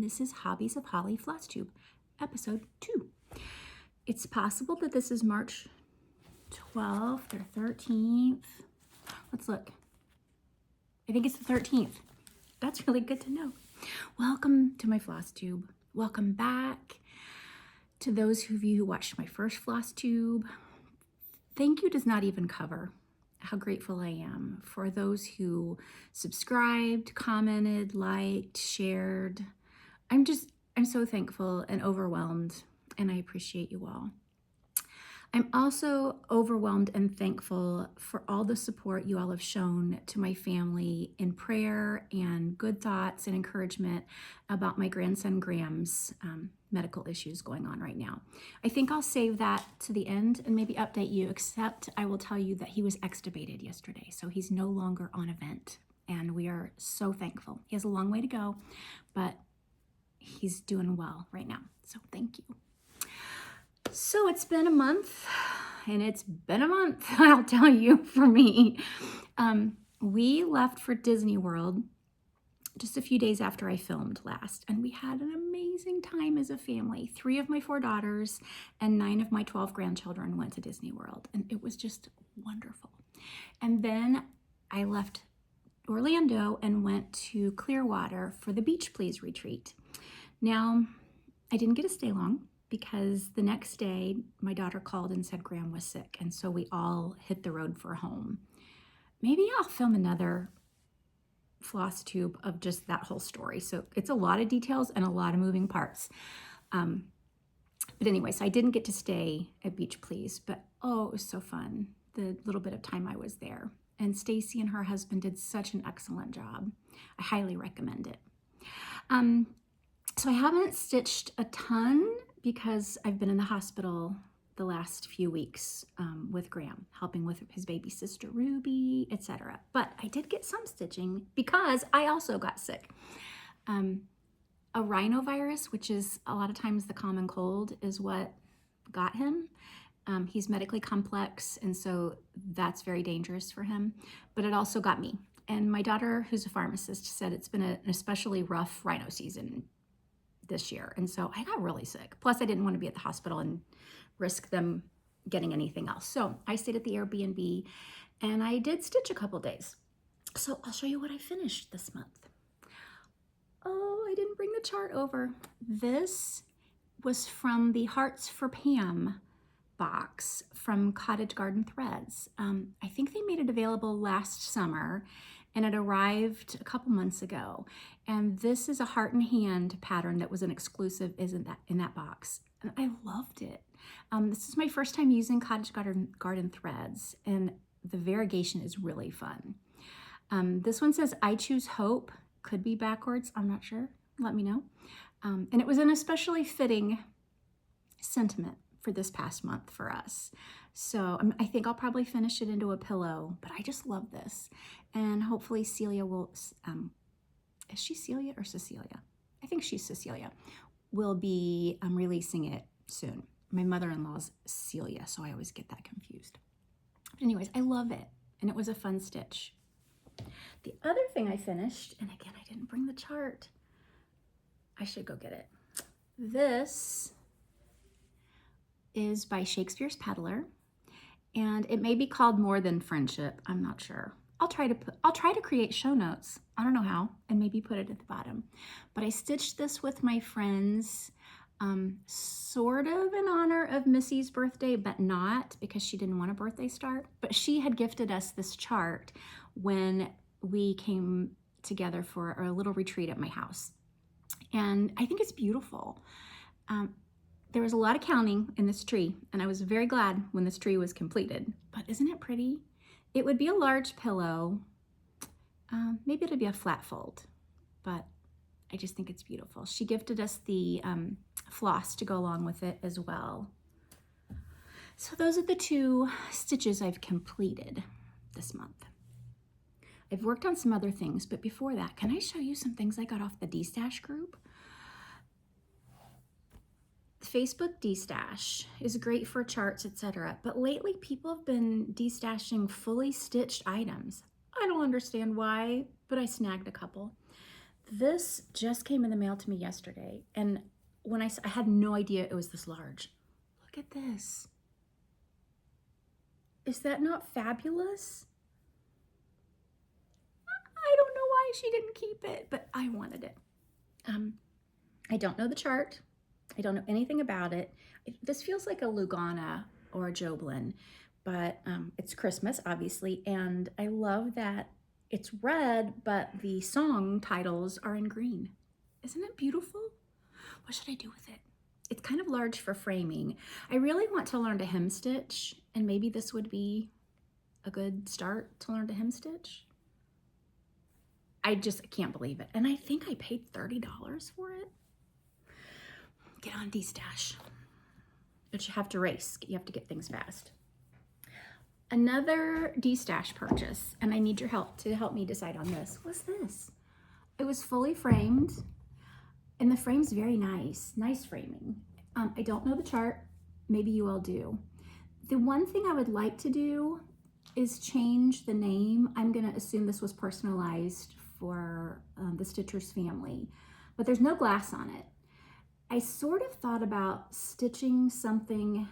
this is Hobbies of Holly Flosstube, episode 2. It's possible that this is March 12th or 13th. Let's look. I think it's the 13th. That's really good to know. Welcome to my Flosstube. Welcome back to those of you who watched my first Flosstube. Thank you does not even cover how grateful I am for those who subscribed, commented, liked, shared. I'm so thankful and overwhelmed, and I appreciate you all. I'm also overwhelmed and thankful for all the support you all have shown to my family in prayer and good thoughts and encouragement about my grandson Graham's medical issues going on right now. I think I'll save that to the end and maybe update you, except I will tell you that he was extubated yesterday, so he's no longer on a vent, and we are so thankful. He has a long way to go, but he's doing well right now, so thank you. So it's been a month, and it's been a month, I'll tell you, for me. We left for Disney World just a few days after I filmed last, and we had an amazing time as a family. 3 of my 4 daughters and 9 of my 12 grandchildren went to Disney World, and it was just wonderful. And then I left Orlando and went to Clearwater for the Beach Please retreat. Now, I didn't get to stay long, because the next day my daughter called and said Graham was sick, and so we all hit the road for home. Maybe I'll film another Flosstube of just that whole story. So it's a lot of details and a lot of moving parts. But anyway, so I didn't get to stay at Beach Please, but oh, it was so fun, the little bit of time I was there. And Stacy and her husband did such an excellent job. I highly recommend it. So I haven't stitched a ton because I've been in the hospital the last few weeks with Graham, helping with his baby sister Ruby, etc. But I did get some stitching because I also got sick. A rhinovirus, which is a lot of times the common cold, is what got him. He's medically complex, and so that's very dangerous for him. But it also got me. And my daughter, who's a pharmacist, said it's been an especially rough rhino season this year, and so I got really sick. Plus, I didn't want to be at the hospital and risk them getting anything else. So I stayed at the Airbnb, and I did stitch a couple days. So I'll show you what I finished this month. Oh, I didn't bring the chart over. This was from the Hearts for Pam box from Cottage Garden Threads. I think they made it available last summer, and it arrived a couple months ago. And this is a heart and hand pattern that was an exclusive in that box. And I loved it. This is my first time using Cottage Garden Threads, and the variegation is really fun. This one says, I choose hope. Could be backwards, I'm not sure. Let me know. And it was an especially fitting sentiment for this past month for us. So I think I'll probably finish it into a pillow, but I just love this. And hopefully Celia will, is she Celia or Cecilia? I think she's Cecilia, will be releasing it soon. My mother-in-law's Celia, so I always get that confused. But anyways, I love it, and it was a fun stitch. The other thing I finished, and again, I didn't bring the chart. I should go get it. This is by Shakespeare's Peddler, and it may be called More Than Friendship. I'm not sure. I'll try to create show notes. I don't know how, and maybe put it at the bottom. But I stitched this with my friends, sort of in honor of Missy's birthday, but not, because she didn't want a birthday start. But she had gifted us this chart when we came together for a little retreat at my house, and I think it's beautiful. There was a lot of counting in this tree, and I was very glad when this tree was completed. But isn't it pretty? It would be a large pillow. Maybe it'll be a flat fold, but I just think it's beautiful. She gifted us the floss to go along with it as well. So those are the 2 stitches I've completed this month. I've worked on some other things, but before that, can I show you some things I got off the D-Stash group? Facebook D-Stash is great for charts, etc. But lately people have been D-stashing fully stitched items. I don't understand why, but I snagged a couple. This just came in the mail to me yesterday, and when I had no idea it was this large. Look at this. Is that not fabulous? I don't know why she didn't keep it, but I wanted it. I don't know the chart. I don't know anything about it. This feels like a Lugana or a Joblin, but it's Christmas, obviously, and I love that it's red, but the song titles are in green. Isn't it beautiful? What should I do with it? It's kind of large for framing. I really want to learn to hem stitch, and maybe this would be a good start to learn to hem stitch. I just can't believe it. And I think I paid $30 for it. Get on D-Stash. But you have to race. You have to get things fast. Another D-Stash purchase, and I need your help to help me decide on this. What's this? It was fully framed, and the frame's very nice. Nice framing. I don't know the chart. Maybe you all do. The one thing I would like to do is change the name. I'm going to assume this was personalized for the Stitcher's family, but there's no glass on it. I sort of thought about stitching something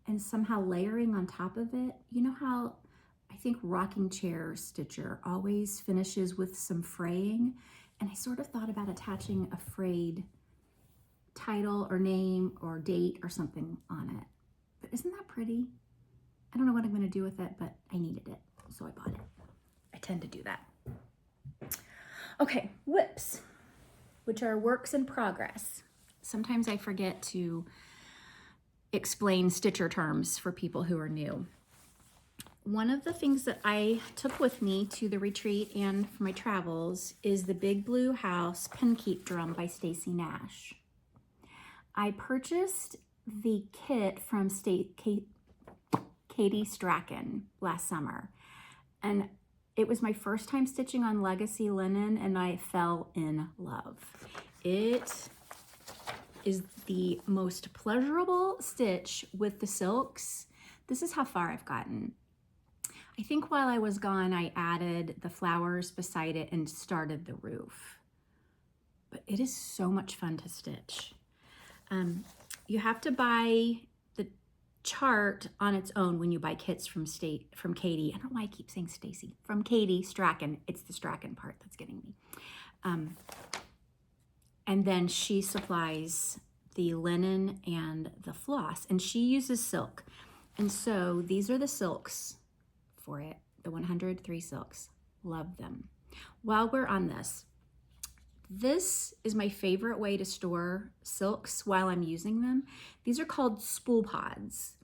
and somehow layering on top of it. You know how I think rocking chair stitcher always finishes with some fraying, and I sort of thought about attaching a frayed title or name or date or something on it. But isn't that pretty? I don't know what I'm going to do with it, but I needed it, so I bought it. I tend to do that. Okay, WIPS, which are works in progress. Sometimes I forget to explain stitcher terms for people who are new. One of the things that I took with me to the retreat and for my travels is the Big Blue House Pen Keep Drum by Stacy Nash. I purchased the kit from Katie Strachan last summer, and it was my first time stitching on legacy linen, and I fell in love. It is the most pleasurable stitch with the silks. This is how far I've gotten. I think while I was gone, I added the flowers beside it and started the roof. But it is so much fun to stitch. You have to buy the chart on its own when you buy kits from Katie. I don't know why I keep saying Stacy. From Katie Strachan. It's the Strachan part that's getting me. And then she supplies the linen and the floss, and she uses silk. And so these are the silks for it, the 103 silks. Love them. While we're on this is my favorite way to store silks while I'm using them. These are called spool pods.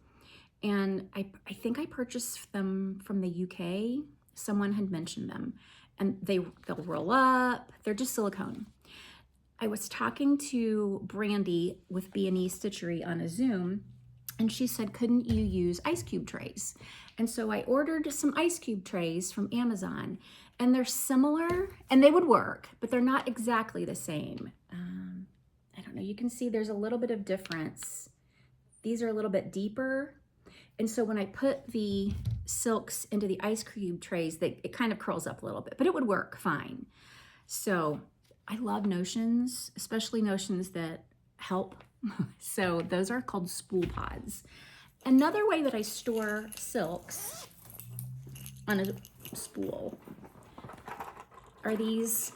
And I think I purchased them from the UK. Someone had mentioned them. And they'll roll up. They're just silicone. I was talking to Brandy with B&E Stitchery on a Zoom, and she said, couldn't you use ice cube trays? And so I ordered some ice cube trays from Amazon, and they're similar, and they would work, but they're not exactly the same. I don't know, you can see there's a little bit of difference. These are a little bit deeper, and so when I put the silks into the ice cube trays, it kind of curls up a little bit, but it would work fine. So I love notions, especially notions that help. So those are called spool pods. Another way that I store silks on a spool are these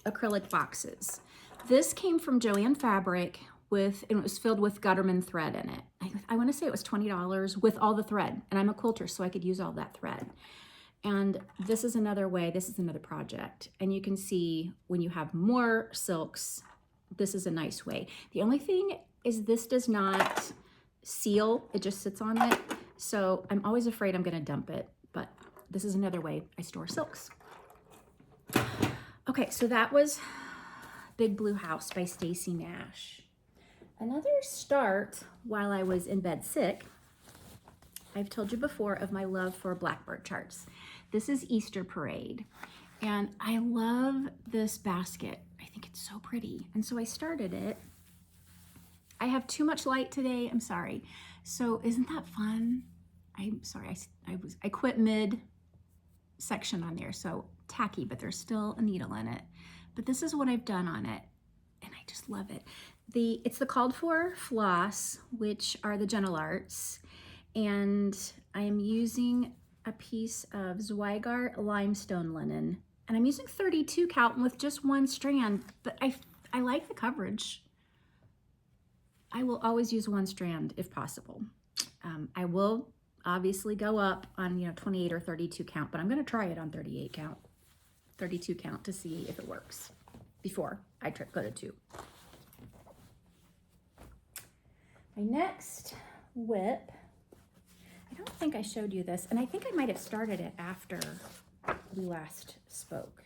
acrylic boxes. This came from Joann Fabric and it was filled with Gutterman thread in it. I want to say it was $20 with all the thread, and I'm a quilter, so I could use all that thread. And this is another way, this is another project. And you can see when you have more silks, this is a nice way. The only thing is this does not seal, it just sits on it. So I'm always afraid I'm gonna dump it, but this is another way I store silks. Okay, so that was Big Blue House by Stacy Nash. Another start while I was in bed sick, I've told you before of my love for Blackbird charts. This is Easter Parade, and I love this basket. I think it's so pretty, and so I started it. I have too much light today, I'm sorry. So isn't that fun? I'm sorry, I quit mid section on there, so tacky, but there's still a needle in it. but this is what I've done on it, and I just love it. It's the called for floss, which are the Gentle Arts, and I am using a piece of Zweigart limestone linen, and I'm using 32 count with just one strand, but I like the coverage. I will always use one strand if possible. I will obviously go up on 28 or 32 count, but I'm going to try it on 38 count, 32 count to see if it works before I go to 2. My next WIP, I don't think I showed you this, and I think I might have started it after we last spoke.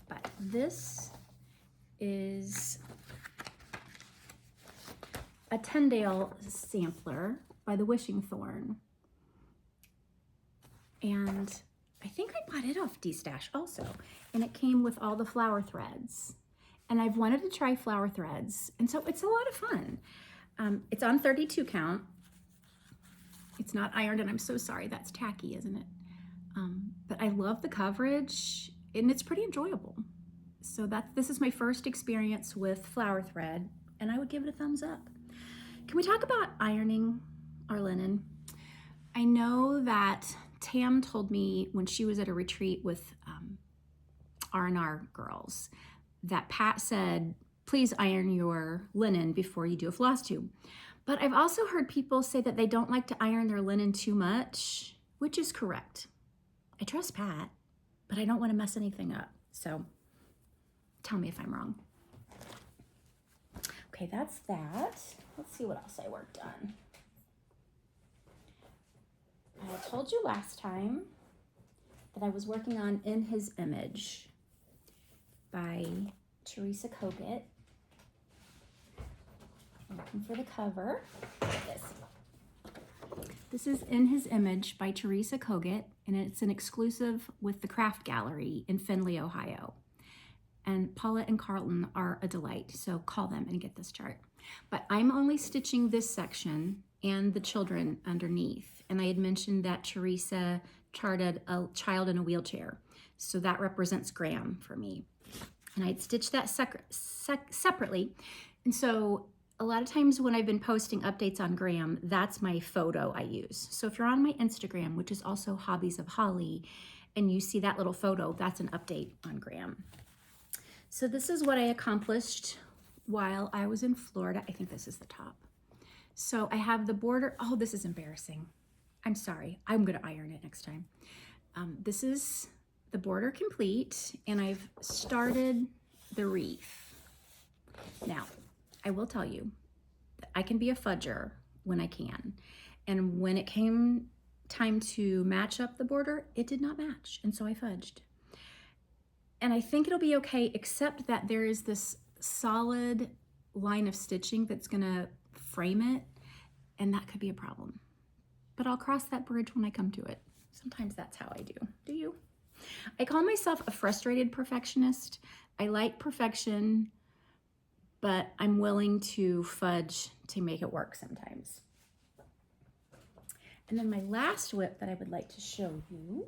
But this is a Tendale Sampler by the Wishing Thorn. And I think I bought it off D-Stash also. And it came with all the flower threads. And I've wanted to try flower threads. And so it's a lot of fun. It's on 32 count. It's not ironed, and I'm so sorry. That's tacky, isn't it? But I love the coverage, and it's pretty enjoyable. So this is my first experience with flower thread, and I would give it a thumbs up. Can we talk about ironing our linen? I know that Tam told me when she was at a retreat with R&R girls that Pat said, please iron your linen before you do a floss tube. But I've also heard people say that they don't like to iron their linen too much, which is correct. I trust Pat, but I don't want to mess anything up. So tell me if I'm wrong. Okay, that's that. Let's see what else I worked on. I told you last time that I was working on In His Image by Teresa Kogut. I'm looking for the cover. This is In His Image by Teresa Kogut, and it's an exclusive with the Craft Gallery in Findlay, Ohio. And Paula and Carlton are a delight, so call them and get this chart. But I'm only stitching this section and the children underneath. And I had mentioned that Teresa charted a child in a wheelchair, so that represents Graham for me. And I'd stitched that separately. And so a lot of times when I've been posting updates on Graham, that's my photo I use. So if you're on my Instagram, which is also Hobbies of Holly, and you see that little photo, that's an update on Graham. So this is what I accomplished while I was in Florida. I think this is the top. So I have the border. Oh, this is embarrassing. I'm sorry. I'm going to iron it next time. This is the border complete, and I've started the wreath. Now, I will tell you, I can be a fudger when I can. And when it came time to match up the border, it did not match, and so I fudged. And I think it'll be okay, except that there is this solid line of stitching that's gonna frame it, and that could be a problem. But I'll cross that bridge when I come to it. Sometimes that's how I do. Do you? I call myself a frustrated perfectionist. I like perfection, but I'm willing to fudge to make it work sometimes. And then my last WIP that I would like to show you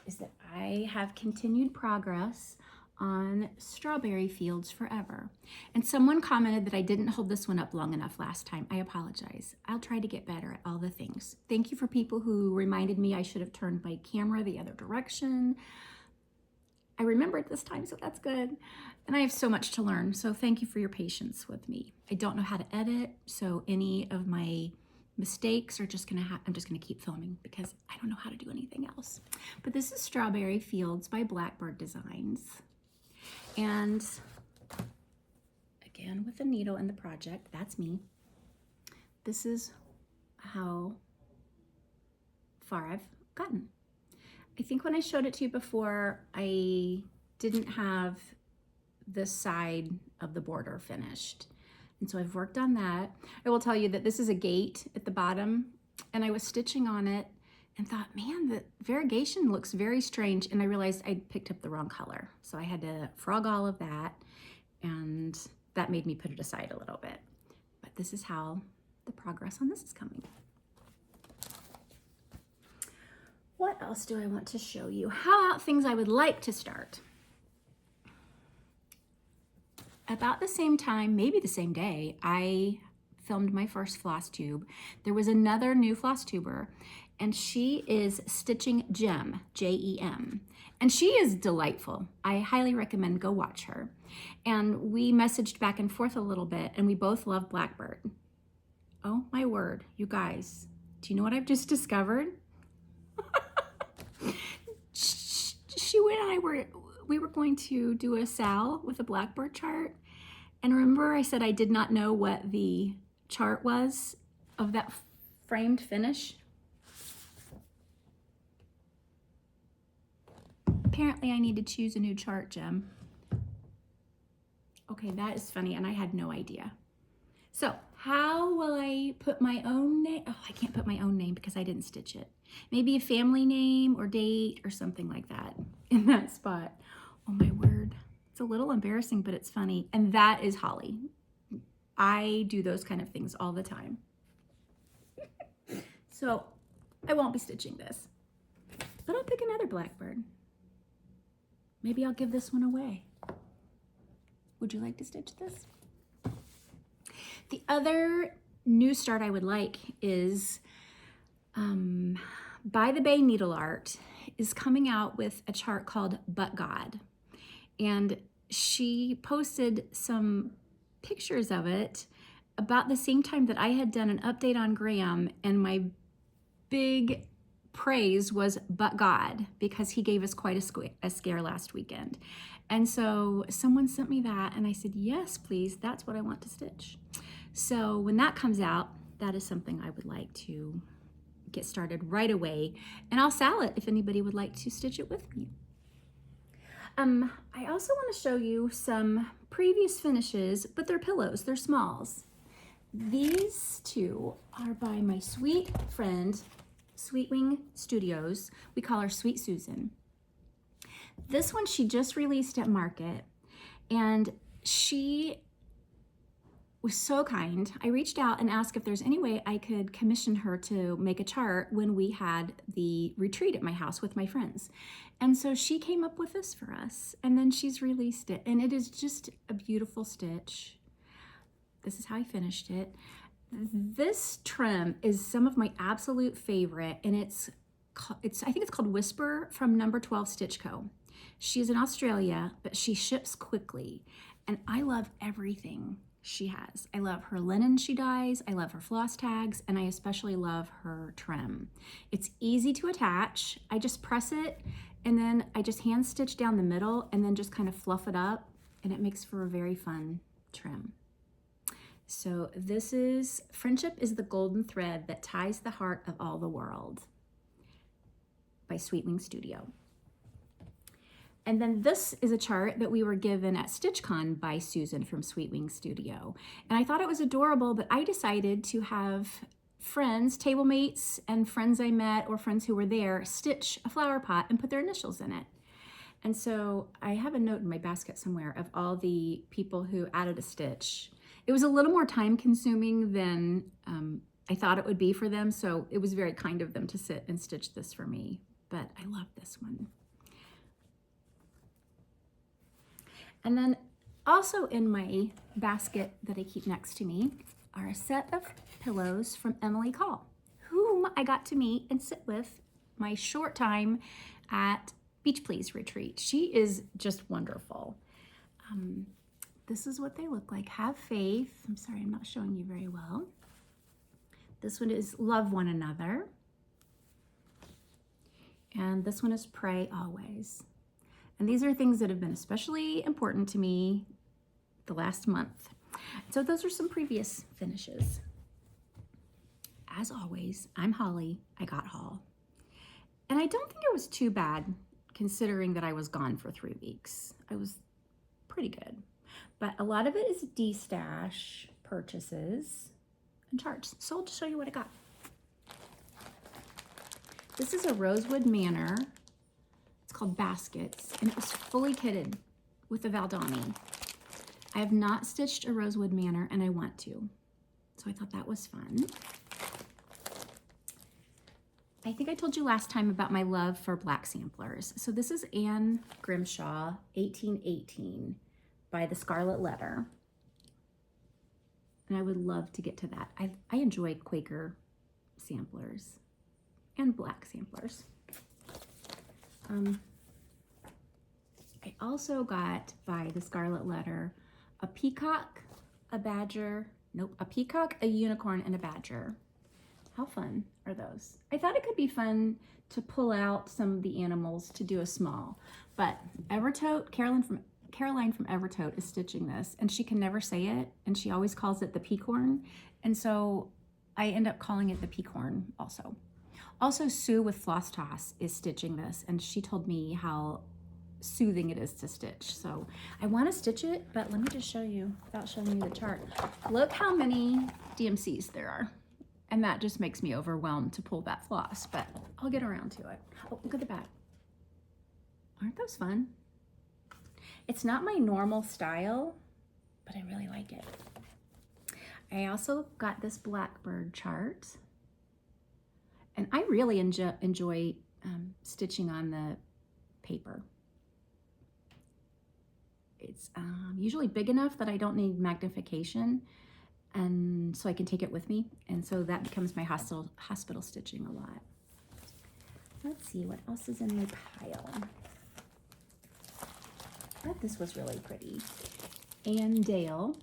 is that I have continued progress on Strawberry Fields Forever. And someone commented that I didn't hold this one up long enough last time. I apologize. I'll try to get better at all the things. Thank you for people who reminded me I should have turned my camera the other direction. I remembered this time, so that's good. And I have so much to learn, so thank you for your patience with me. I don't know how to edit, so any of my mistakes are just I'm just gonna keep filming because I don't know how to do anything else. But this is Strawberry Fields by Blackbird Designs. And again, with the needle in the project, that's me. This is how far I've gotten. I think when I showed it to you before, I didn't have this side of the border finished. And so I've worked on that. I will tell you that this is a gate at the bottom, and I was stitching on it and thought, man, the variegation looks very strange. And I realized I'd picked up the wrong color. So I had to frog all of that, and that made me put it aside a little bit. But this is how the progress on this is coming. What else do I want to show you? How about things I would like to start? About the same time, maybe the same day, I filmed my first floss tube. There was another new floss tuber, and she is stitching Jem, Jem. And she is delightful. I highly recommend go watch her. And we messaged back and forth a little bit, and we both love Blackbird. Oh my word, you guys, do you know what I've just discovered? She and I we were going to do a Sal with a Blackbird chart. And remember I said I did not know what the chart was of that framed finish? Apparently I need to choose a new chart, Jem. Okay, that is funny, and I had no idea. So how will I put my own name? Oh, I can't put my own name because I didn't stitch it. Maybe a family name or date or something like that in that spot. Oh my word. It's a little embarrassing, but it's funny. And that is Holly. I do those kind of things all the time. So I won't be stitching this, but I'll pick another Blackbird. Maybe I'll give this one away. Would you like to stitch this? The other new start I would like is By the Bay Needle Art is coming out with a chart called But God. And she posted some pictures of it about the same time that I had done an update on Graham, and my big praise was But God, because he gave us quite a scare last weekend. And so someone sent me that, and I said, yes, please, that's what I want to stitch. So when that comes out, that is something I would like to get started right away, and I'll sell it if anybody would like to stitch it with me. I also want to show you some previous finishes, but they're pillows, they're smalls. These two are by my sweet friend, Sweetwing Studios. We call her Sweet Susan. This one she just released at Market, and she was so kind. I reached out and asked if there's any way I could commission her to make a chart when we had the retreat at my house with my friends. And so she came up with this for us, and then she's released it, and it is just a beautiful stitch. This is how I finished it. This trim is some of my absolute favorite, and I think it's called Whisper from Number 12 Stitch Co. She's in Australia, but she ships quickly, and I love everything she has. I love her linen she dyes, I love her floss tags, and I especially love her trim. It's easy to attach. I just press it, and then I just hand stitch down the middle and then just kind of fluff it up, and it makes for a very fun trim. So this is Friendship is the Golden Thread That Ties the Heart of All the World by Sweetwing Studio. And then this is a chart that we were given at StitchCon by Susan from Sweetwing Studio. And I thought it was adorable, but I decided to have friends, table mates, and friends I met or friends who were there stitch a flower pot and put their initials in it. And so I have a note in my basket somewhere of all the people who added a stitch. It was a little more time consuming than I thought it would be for them, so it was very kind of them to sit and stitch this for me, but I love this one. And then also in my basket that I keep next to me are a set of pillows from Emily Call, whom I got to meet and sit with my short time at Beach Please retreat. She is just wonderful. This is what they look like. Have Faith. I'm sorry, I'm not showing you very well. This one is Love One Another. And this one is Pray Always. And these are things that have been especially important to me the last month. So those are some previous finishes. As always, I'm Holly. I got Hall. And I don't think it was too bad considering that I was gone for 3 weeks. I was pretty good. But a lot of it is D-stash purchases and charts. So I'll just show you what I got. This is a Rosewood Manor. It's called Baskets, and it was fully kitted with the Valdani. I have not stitched a Rosewood Manor, and I want to. So I thought that was fun. I think I told you last time about my love for black samplers. So this is Anne Grimshaw, 1818, by the Scarlet Letter. And I would love to get to that. I enjoy Quaker samplers and black samplers. I also got, by the Scarlet Letter, a peacock, a badger, nope, a peacock, a unicorn, and a badger. How fun are those? I thought it could be fun to pull out some of the animals to do a small, but Evertote, Caroline from Evertote is stitching this, and she can never say it, and she always calls it the peacorn, and so I end up calling it the peacorn also. Also, Sue with Floss Toss is stitching this, and she told me how soothing it is to stitch. So I want to stitch it, but let me just show you without showing you the chart. Look how many DMCs there are. And that just makes me overwhelmed to pull that floss, but I'll get around to it. Oh, look at the back. Aren't those fun? It's not my normal style, but I really like it. I also got this Blackbird chart, and I really enjoy stitching on the paper. It's usually big enough that I don't need magnification, and so I can take it with me, and so that becomes my hospital stitching a lot. Let's see what else is in my pile. I thought this was really pretty. Anne Dale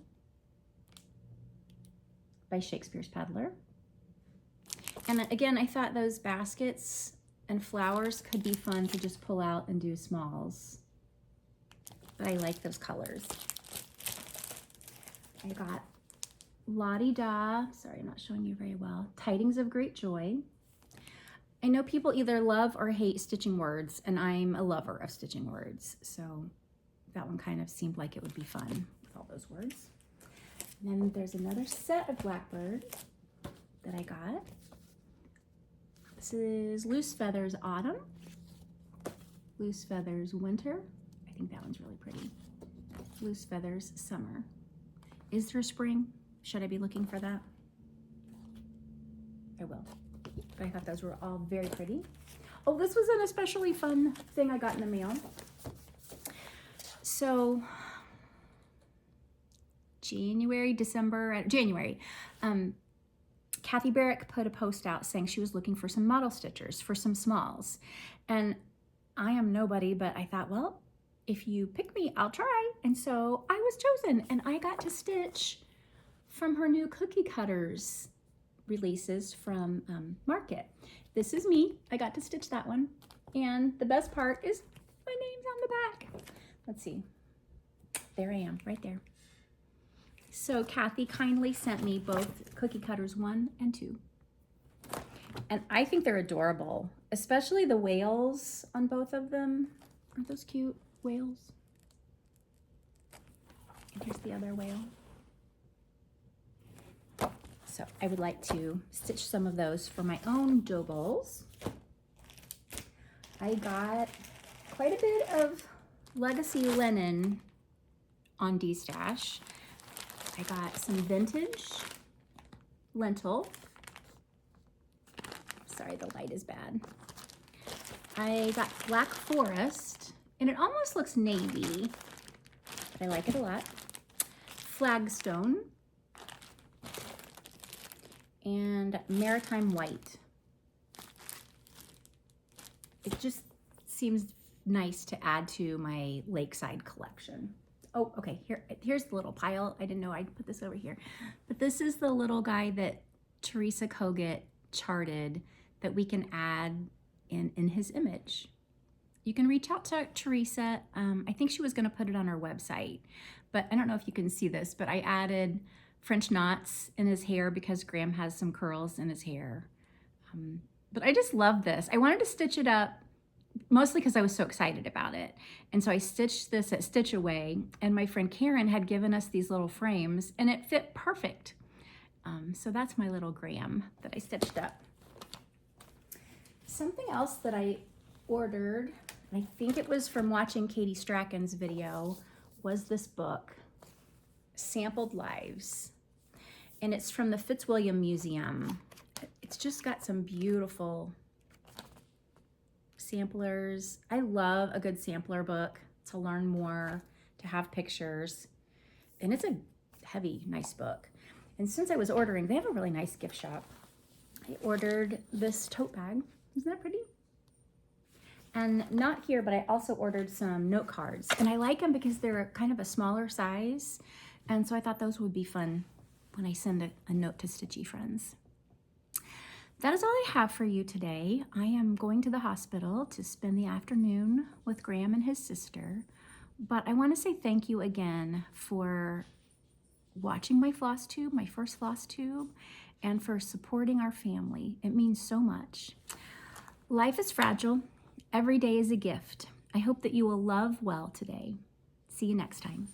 by Shakespeare's Peddler. And again, I thought those baskets and flowers could be fun to just pull out and do smalls. But I like those colors. I got La-Di-Da, sorry, I'm not showing you very well, Tidings of Great Joy. I know people either love or hate stitching words, and I'm a lover of stitching words, so that one kind of seemed like it would be fun with all those words. And then there's another set of Blackbird that I got. This is Loose Feathers Autumn, Loose Feathers Winter. I think that one's really pretty. Loose Feathers Summer. Is there a spring? Should I be looking for that? I will. But I thought those were all very pretty. Oh, this was an especially fun thing I got in the mail. So, January, Kathy Barrick put a post out saying she was looking for some model stitchers for some smalls. And I am nobody, but I thought, well, if you pick me, I'll try. And so I was chosen, and I got to stitch from her new cookie cutters releases from Market. This is me. I got to stitch that one. And the best part is my name's on the back. Let's see. There I am, right there. So Kathy kindly sent me both cookie cutters 1 and 2. And I think they're adorable, especially the whales on both of them. Aren't those cute whales? And here's the other whale. So I would like to stitch some of those for my own dough bowls. I got quite a bit of legacy linen on D-Stash. I got some vintage lentil. Sorry, the light is bad. I got Black Forest, and it almost looks navy, but I like it a lot. Flagstone. And Maritime White. It just seems nice to add to my lakeside collection. Oh, okay, here's the little pile. I didn't know I'd put this over here. But this is the little guy that Teresa Kogut charted that we can add in his image. You can reach out to Teresa. I think she was gonna put it on her website, but I don't know if you can see this, but I added French knots in his hair because Graham has some curls in his hair. But I just love this. I wanted to stitch it up mostly because I was so excited about it. And so I stitched this at Stitch Away, and my friend Karen had given us these little frames, and it fit perfect. So that's my little Graham that I stitched up. Something else that I ordered, and I think it was from watching Katie Strachan's video, was this book, Sampled Lives. And it's from the Fitzwilliam Museum. It's just got some beautiful samplers. I love a good sampler book to learn more, to have pictures. And it's a heavy, nice book. And since I was ordering, they have a really nice gift shop. I ordered this tote bag. Isn't that pretty? And not here, but I also ordered some note cards. And I like them because they're kind of a smaller size. And so I thought those would be fun when I send a note to Stitchy friends. That is all I have for you today. I am going to the hospital to spend the afternoon with Graham and his sister. But I want to say thank you again for watching my Flosstube, my first Flosstube, and for supporting our family. It means so much. Life is fragile. Every day is a gift. I hope that you will love well today. See you next time.